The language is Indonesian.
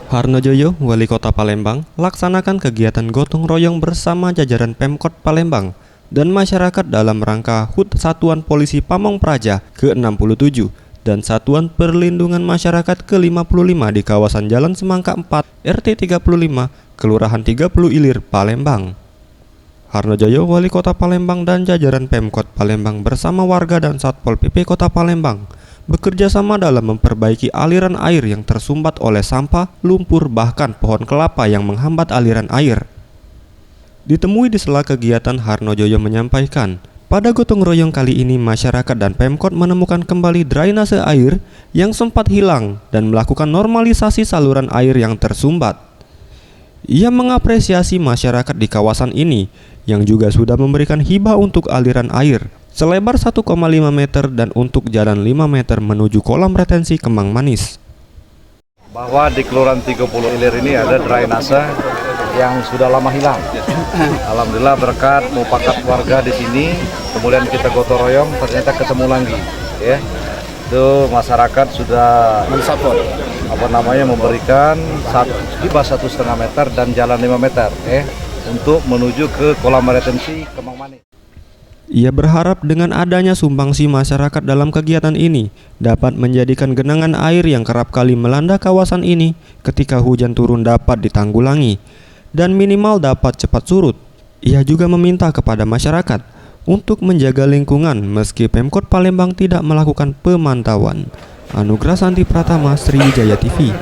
Harnojoyo, Wali Kota Palembang, laksanakan kegiatan gotong royong bersama jajaran Pemkot Palembang dan masyarakat dalam rangka HUT Satuan Polisi Pamong Praja ke-67 dan Satuan Perlindungan Masyarakat ke-55 di kawasan Jalan Semangka 4, RT 35, Kelurahan 30 Ilir, Palembang. Harnojoyo, Wali Kota Palembang dan jajaran Pemkot Palembang bersama warga dan Satpol PP Kota Palembang bekerja sama dalam memperbaiki aliran air yang tersumbat oleh sampah, lumpur, bahkan pohon kelapa yang menghambat aliran air. Ditemui di sela kegiatan, Harnojoyo menyampaikan, pada gotong royong kali ini masyarakat dan Pemkot menemukan kembali drainase air yang sempat hilang dan melakukan normalisasi saluran air yang tersumbat. Ia mengapresiasi masyarakat di kawasan ini yang juga sudah memberikan hibah untuk aliran air selebar 1,5 meter dan untuk jalan 5 meter menuju kolam retensi Kemang Manis. Bahwa di Kelurahan 30 Ilir ini ada drainase yang sudah lama hilang. Alhamdulillah berkat mufakat warga di sini, kemudian kita gotong royong ternyata ketemu lagi. Ya, itu masyarakat sudah mensupport memberikan hibah 1,5 meter dan jalan 5 meter untuk menuju ke kolam retensi Kemang Manis. Ia berharap dengan adanya sumbangsi masyarakat dalam kegiatan ini dapat menjadikan genangan air yang kerap kali melanda kawasan ini ketika hujan turun dapat ditanggulangi dan minimal dapat cepat surut. Ia juga meminta kepada masyarakat untuk menjaga lingkungan meski Pemkot Palembang tidak melakukan pemantauan. Anugrah Santi Pratama, Sriwijaya TV.